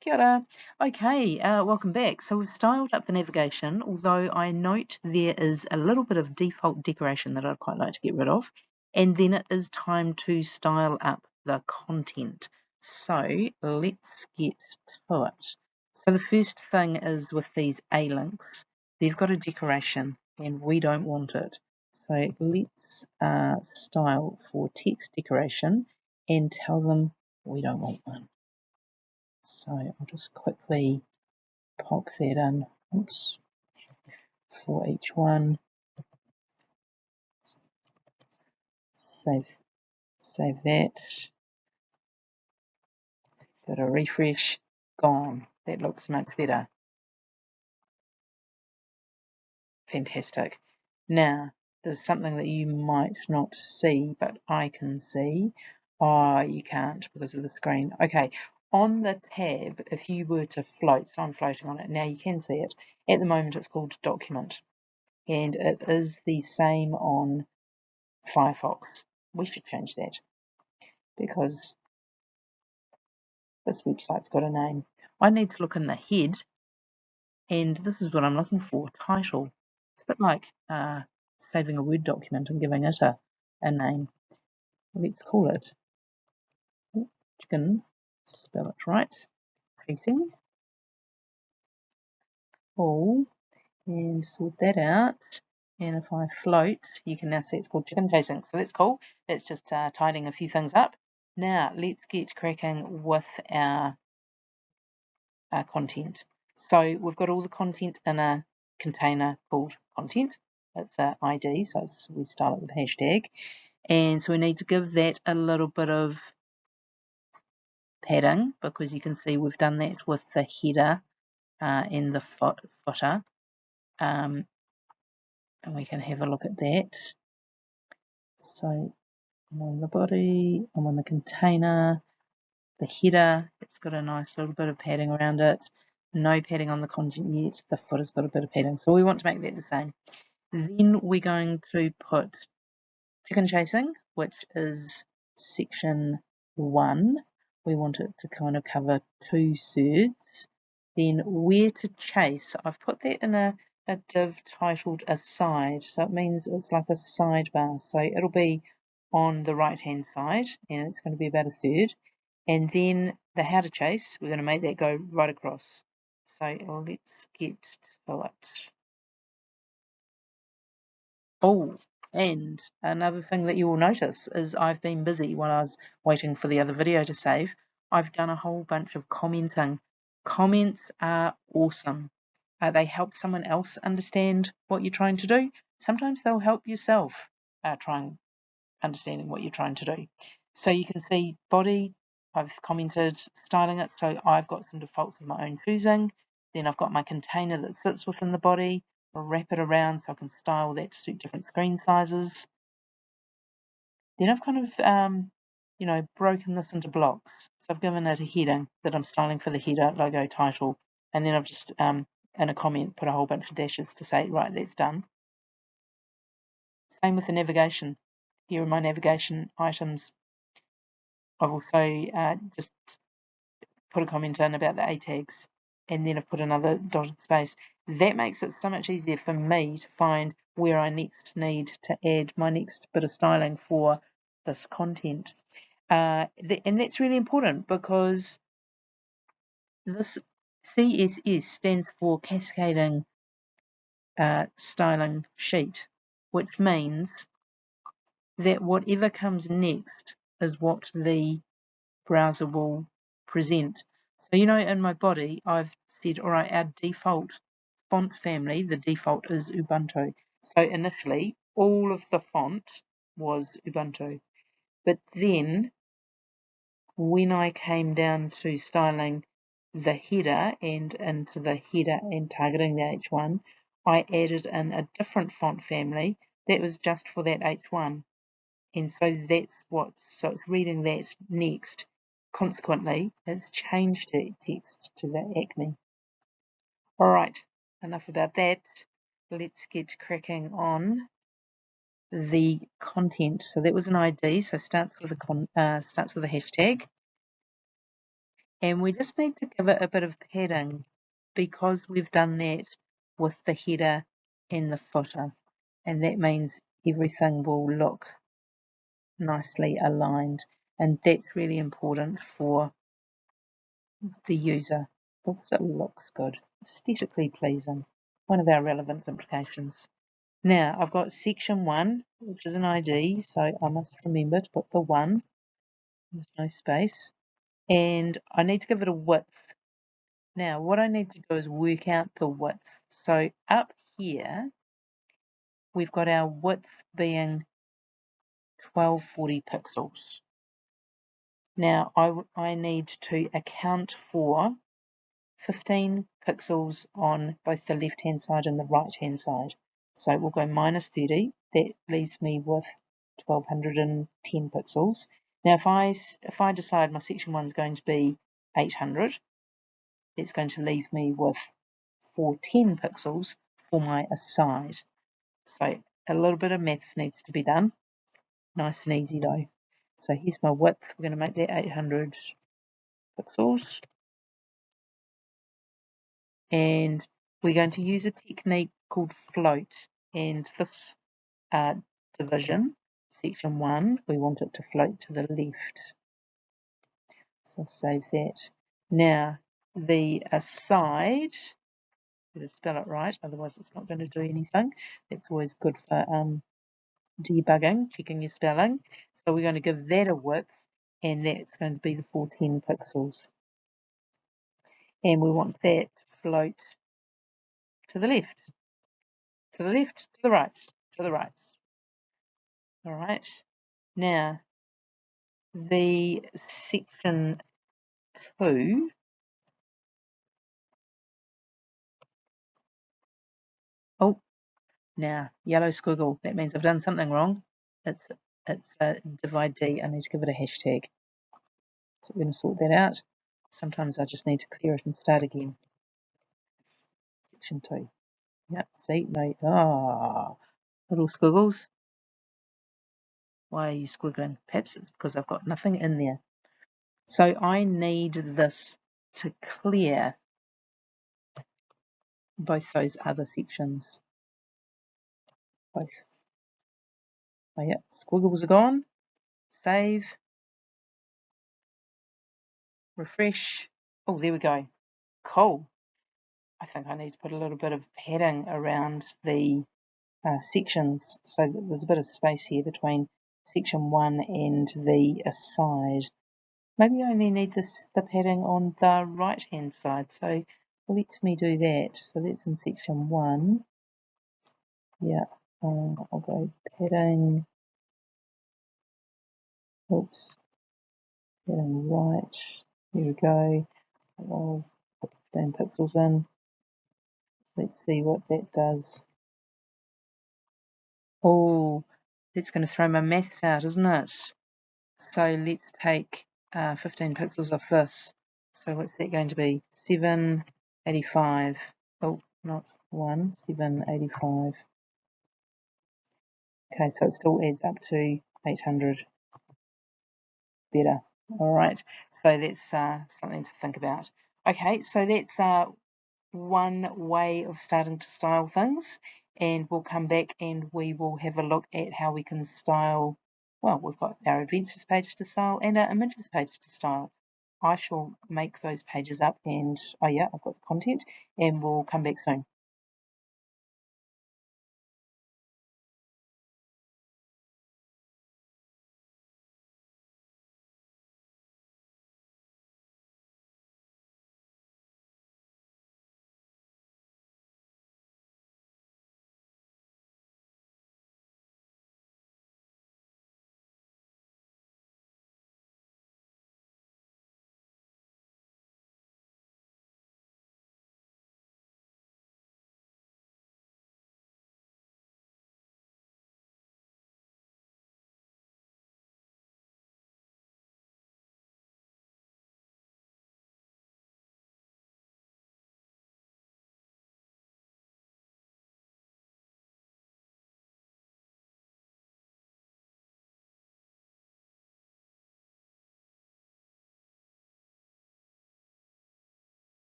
Kia ora. Okay, welcome back. So we've styled up the navigation, although I note there is a little bit of default decoration that I'd quite like to get rid of. And then it is time to style up the content. So let's get to it. So the first thing is with these A-links. They've got a decoration and we don't want it. So let's style for text decoration and tell them we don't want one. So I'll just quickly pop that in for each one. Save that. Got a refresh. Gone. That looks much better. Fantastic. Now, there's something that you might not see, but I can see. Oh, you can't because of the screen. Okay, on the tab, if you were to float, so I'm floating on it, now you can see it. At the moment, it's called Document, and it is the same on Firefox. We should change that because this website's got a name. I need to look in the head, and this is what I'm looking for, title. It's a bit like saving a Word document and giving it a name. Let's call it chicken, spell it right, tracing, all, and sort that out. And if I float, you can now see it's called chicken chasing. So that's cool. It's just tidying a few things up. Now let's get cracking with our content. So we've got all the content in a container called content. It's an ID, so we style it with hashtag. And so we need to give that a little bit of padding because you can see we've done that with the header and the footer. And we can have a look at that. So I'm on the body, I'm on the container, the header, it's got a nice little bit of padding around it. No padding on the content yet, the footer's got a bit of padding. So we want to make that the same. Then we're going to put chicken chasing, which is section 1. We want it to kind of cover 2/3. Then where to chase, I've put that in a div titled aside. So it means it's like a sidebar. So it'll be on the right hand side and it's going to be about 1/3. And then the how to chase, we're going to make that go right across. So let's get to it. Oh, and another thing that you will notice is I've been busy while I was waiting for the other video to save. I've done a whole bunch of commenting. Comments are awesome. They help someone else understand what you're trying to do. Sometimes they'll help yourself trying understanding what you're trying to do. So you can see body, I've commented styling it, so I've got some defaults of my own choosing. Then I've got my container that sits within the body. I'll wrap it around so I can style that to suit different screen sizes. Then I've kind of, broken this into blocks. So I've given it a heading that I'm styling for the header, logo, title, and then I've just, in a comment, put a whole bunch of dashes to say, right, that's done. Same with the navigation. Here are my navigation items. I've also just put a comment in about the A tags, and then I've put another dotted space. That makes it so much easier for me to find where I next need to add my next bit of styling for this content. And that's really important because this CSS stands for Cascading Styling Sheet, which means that whatever comes next is what the browser will present. So, in my body, I've said, all right, our default font family, the default is Ubuntu. So initially, all of the font was Ubuntu. But then when I came down to styling the header and into the header and targeting the H1, I added in a different font family that was just for that H1. And so so it's reading that next. Consequently, it's changed the text to the Acme. All right, enough about that. Let's get cracking on the content. So that was an ID, so starts with a hashtag. And we just need to give it a bit of padding because we've done that with the header and the footer. And that means everything will look nicely aligned. And that's really important for the user because it looks good, aesthetically pleasing. One of our relevance implications. Now I've got section 1, which is an ID, so I must remember to put the 1. There's no space. And I need to give it a width. Now what I need to do is work out the width. So up here we've got our width being 1240 pixels. Now I need to account for 15 pixels on both the left hand side and the right hand side. So we'll go minus 30. That leaves me with 1210 pixels. Now if I decide my section 1 is going to be 800, it's going to leave me with 410 pixels for my aside. So a little bit of maths needs to be done. Nice and easy though. So here's my width. We're going to make that 800 pixels. And we're going to use a technique called float. And this division, section 1, we want it to float to the left. So save that. Now, the aside, better spell it right, otherwise it's not going to do anything. That's always good for debugging, checking your spelling. So we're going to give that a width, and that's going to be the 410 pixels. And we want that to float to the left, to the left, to the right, to the right. All right. Now, the section 2, oh, now yellow squiggle. That means I've done something wrong. It's a divide D. I need to give it a hashtag. So we're going to sort that out. Sometimes I just need to clear it and start again. Section 2. Yeah, see, no, little squiggles. Why are you squiggling? Perhaps it's because I've got nothing in there. So I need this to clear both those other sections. Both. Oh yeah, squiggles are gone. Save. Refresh. Oh, there we go. Cool. I think I need to put a little bit of padding around the sections so that there's a bit of space here between section 1 and the aside. Maybe I only need the padding on the right hand side, so let me do that. So that's in section 1. Yeah, I'll go padding. Oops, padding right. There we go. I'll put 15 pixels in. Let's see what that does. Oh, that's going to throw my maths out, isn't it? So let's take 15 pixels off this. So what's that going to be? 785. Oh, not 1, 785. Okay, so it still adds up to 800. Better. All right. So that's something to think about. Okay, so that's one way of starting to style things, and we'll come back and we will have a look at how we can style. Well, we've got our adventures page to style and our images page to style. I shall make those pages up and oh yeah, I've got the content, and we'll come back soon.